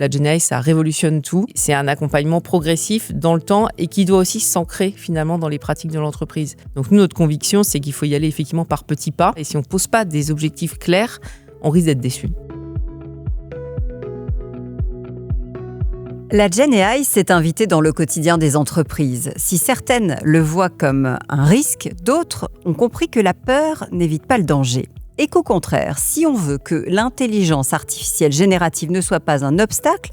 La GenAI, ça révolutionne tout. C'est un accompagnement progressif dans le temps et qui doit aussi s'ancrer finalement dans les pratiques de l'entreprise. Donc nous, notre conviction, c'est qu'il faut y aller effectivement par petits pas. Et si on ne pose pas des objectifs clairs, on risque d'être déçu. La GenAI s'est invitée dans le quotidien des entreprises. Si certaines le voient comme un risque, d'autres ont compris que la peur n'évite pas le danger. Et qu'au contraire, si on veut que l'intelligence artificielle générative ne soit pas un obstacle,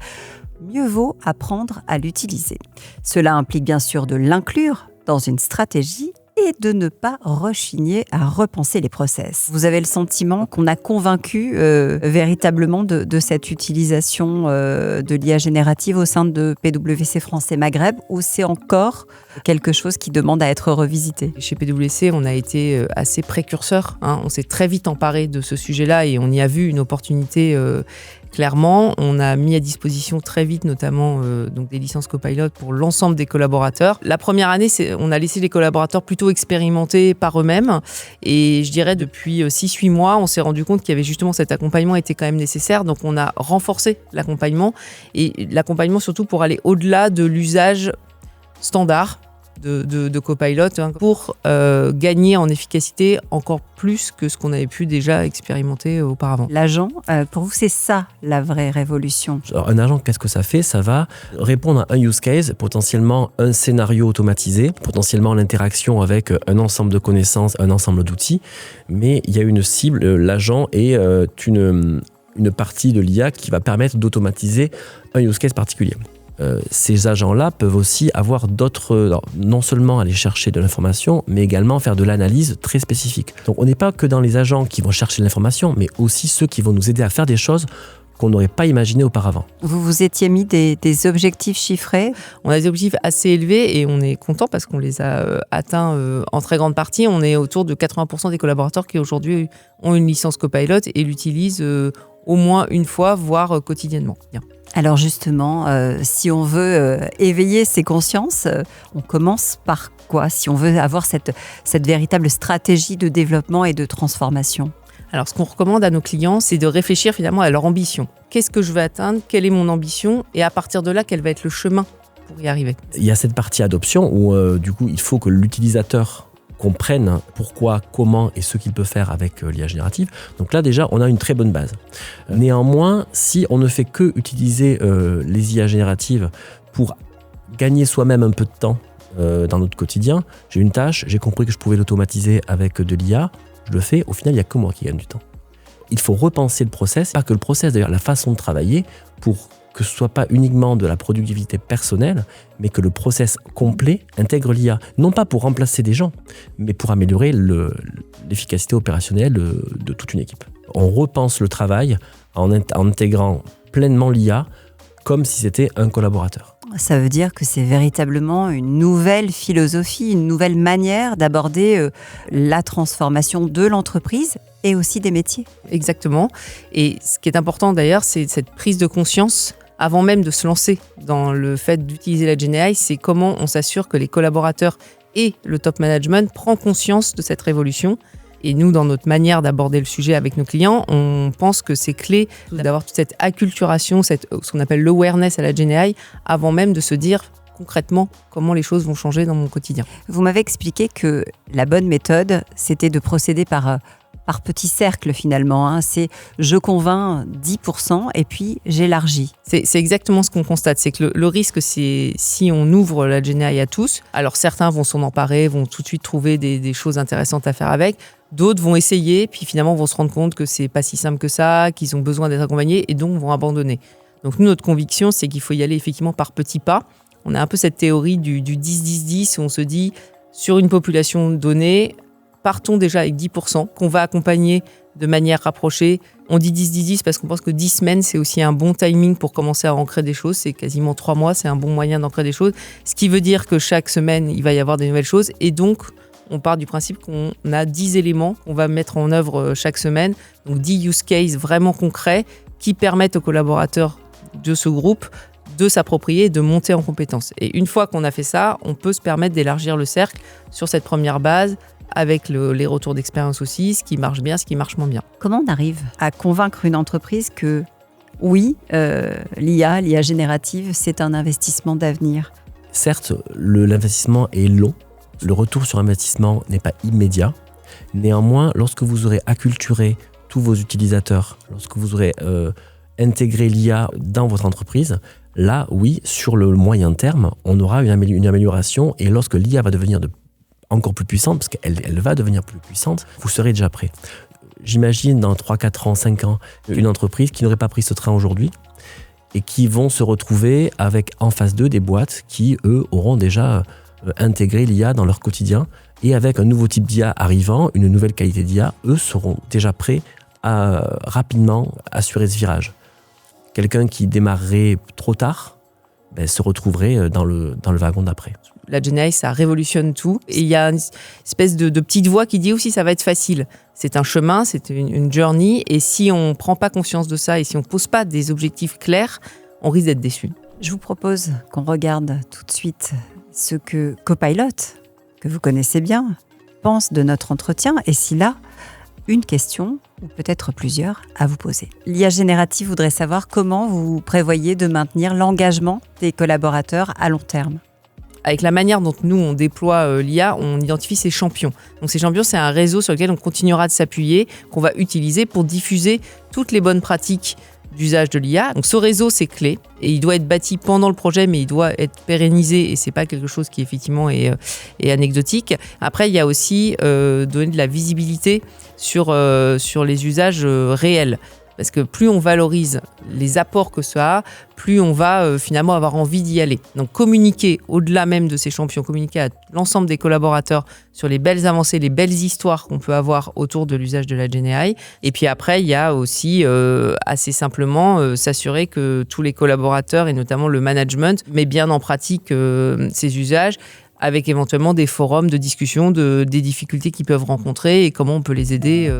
mieux vaut apprendre à l'utiliser. Cela implique bien sûr de l'inclure dans une stratégie et de ne pas rechigner à repenser les process. Vous avez le sentiment qu'on a convaincu véritablement de cette utilisation de l'IA générative au sein de PwC France et Maghreb, ou c'est encore quelque chose qui demande à être revisité? Chez PwC, on a été assez précurseurs. On s'est très vite emparé de ce sujet-là et on y a vu une opportunité clairement. On a mis à disposition très vite, notamment donc des licences Copilot pour l'ensemble des collaborateurs. La première année, on a laissé les collaborateurs plutôt expérimenter par eux-mêmes. Et je dirais depuis 6-8 mois, on s'est rendu compte qu'il y avait justement cet accompagnement était quand même nécessaire. Donc on a renforcé l'accompagnement. Et l'accompagnement surtout pour aller au-delà de l'usage standard de Copilot pour gagner en efficacité encore plus que ce qu'on avait pu déjà expérimenter auparavant. L'agent, pour vous, c'est ça la vraie révolution? Alors, un agent, qu'est-ce que ça fait? Ça va répondre à un use case, potentiellement un scénario automatisé, potentiellement l'interaction avec un ensemble de connaissances, un ensemble d'outils, mais il y a une cible, l'agent est une partie de l'IA qui va permettre d'automatiser un use case particulier. Ces agents-là peuvent aussi avoir d'autres, non seulement aller chercher de l'information, mais également faire de l'analyse très spécifique. Donc on n'est pas que dans les agents qui vont chercher de l'information, mais aussi ceux qui vont nous aider à faire des choses qu'on n'aurait pas imaginées auparavant. Vous vous étiez mis des objectifs chiffrés? On a des objectifs assez élevés et on est content parce qu'on les a atteints en très grande partie. On est autour de 80% des collaborateurs qui aujourd'hui ont une licence Copilot et l'utilisent au moins une fois, voire quotidiennement. Bien. Alors justement, si on veut éveiller ses consciences, on commence par quoi? Si on veut avoir cette véritable stratégie de développement et de transformation? Alors, ce qu'on recommande à nos clients, c'est de réfléchir finalement à leur ambition. Qu'est-ce que je veux atteindre? Quelle est mon ambition? Et à partir de là, quel va être le chemin pour y arriver? Il y a cette partie adoption où du coup, il faut que l'utilisateur comprenne pourquoi, comment et ce qu'il peut faire avec l'IA générative. Donc là, déjà, on a une très bonne base. Néanmoins, si on ne fait que utiliser les IA génératives pour gagner soi-même un peu de temps dans notre quotidien, j'ai une tâche, j'ai compris que je pouvais l'automatiser avec de l'IA, je le fais, au final, il n'y a que moi qui gagne du temps. Il faut repenser le process, pas que le process, d'ailleurs, la façon de travailler, pour que ce ne soit pas uniquement de la productivité personnelle, mais que le process complet intègre l'IA. Non pas pour remplacer des gens, mais pour améliorer l'efficacité opérationnelle de toute une équipe. On repense le travail en intégrant pleinement l'IA comme si c'était un collaborateur. Ça veut dire que c'est véritablement une nouvelle philosophie, une nouvelle manière d'aborder la transformation de l'entreprise et aussi des métiers. Exactement. Et ce qui est important d'ailleurs, c'est cette prise de conscience avant même de se lancer dans le fait d'utiliser la GenAI, c'est comment on s'assure que les collaborateurs et le top management prennent conscience de cette révolution. Et nous, dans notre manière d'aborder le sujet avec nos clients, on pense que c'est clé d'avoir toute cette acculturation, ce qu'on appelle l'awareness à la GenAI, avant même de se dire concrètement comment les choses vont changer dans mon quotidien. Vous m'avez expliqué que la bonne méthode, c'était de procéder par petits cercles finalement. C'est je convainc 10% et puis j'élargis. C'est exactement ce qu'on constate. C'est que le risque, c'est si on ouvre la GenAI à tous, alors certains vont s'en emparer, vont tout de suite trouver des choses intéressantes à faire avec. D'autres vont essayer, puis finalement vont se rendre compte que c'est pas si simple que ça, qu'ils ont besoin d'être accompagnés et donc vont abandonner. Donc nous, notre conviction, c'est qu'il faut y aller effectivement par petits pas. On a un peu cette théorie du 10-10-10 où on se dit sur une population donnée, partons déjà avec 10% qu'on va accompagner de manière rapprochée. On dit 10-10-10 parce qu'on pense que 10 semaines, c'est aussi un bon timing pour commencer à ancrer des choses. C'est quasiment 3 mois, c'est un bon moyen d'ancrer des choses. Ce qui veut dire que chaque semaine, il va y avoir des nouvelles choses. Et donc, on part du principe qu'on a 10 éléments qu'on va mettre en œuvre chaque semaine. Donc 10 use cases vraiment concrets qui permettent aux collaborateurs de ce groupe de s'approprier et de monter en compétences. Et une fois qu'on a fait ça, on peut se permettre d'élargir le cercle sur cette première base avec les retours d'expérience aussi, ce qui marche bien, ce qui marche moins bien. Comment on arrive à convaincre une entreprise que Oui, l'IA générative, c'est un investissement d'avenir. Certes, l'investissement est long, le retour sur investissement n'est pas immédiat. Néanmoins, lorsque vous aurez acculturé tous vos utilisateurs, lorsque vous aurez intégré l'IA dans votre entreprise, là, oui, sur le moyen terme, on aura une amélioration. Et lorsque l'IA va devenir encore plus puissante, parce qu'elle va devenir plus puissante, vous serez déjà prêt. J'imagine dans 3, 4 ans, 5 ans, une entreprise qui n'aurait pas pris ce train aujourd'hui et qui vont se retrouver avec en face d'eux des boîtes qui, eux, auront déjà intégré l'IA dans leur quotidien. Et avec un nouveau type d'IA arrivant, une nouvelle qualité d'IA, eux seront déjà prêts à rapidement assurer ce virage. Quelqu'un qui démarrerait trop tard se retrouverait dans le wagon d'après. La GenAI, ça révolutionne tout. Et il y a une espèce de petite voix qui dit aussi ça va être facile. C'est un chemin, c'est une journey. Et si on ne prend pas conscience de ça et si on ne pose pas des objectifs clairs, on risque d'être déçu. Je vous propose qu'on regarde tout de suite ce que Copilot, que vous connaissez bien, pense de notre entretien. Et s'il a une question, ou peut-être plusieurs, à vous poser. L'IA générative voudrait savoir comment vous prévoyez de maintenir l'engagement des collaborateurs à long terme. Avec la manière dont nous, on déploie l'IA, on identifie ces champions. Donc ces champions, c'est un réseau sur lequel on continuera de s'appuyer, qu'on va utiliser pour diffuser toutes les bonnes pratiques d'usage de l'IA. Donc ce réseau, c'est clé. Et il doit être bâti pendant le projet, mais il doit être pérennisé. Et ce n'est pas quelque chose qui, effectivement, est anecdotique. Après, il y a aussi donner de la visibilité sur les usages réels. Parce que plus on valorise les apports que ça a, plus on va finalement avoir envie d'y aller. Donc communiquer au-delà même de ces champions, communiquer à l'ensemble des collaborateurs sur les belles avancées, les belles histoires qu'on peut avoir autour de l'usage de la GenAI. Et puis après, il y a aussi assez simplement s'assurer que tous les collaborateurs et notamment le management met bien en pratique ces usages, avec éventuellement des forums de discussion des difficultés qu'ils peuvent rencontrer et comment on peut les aider.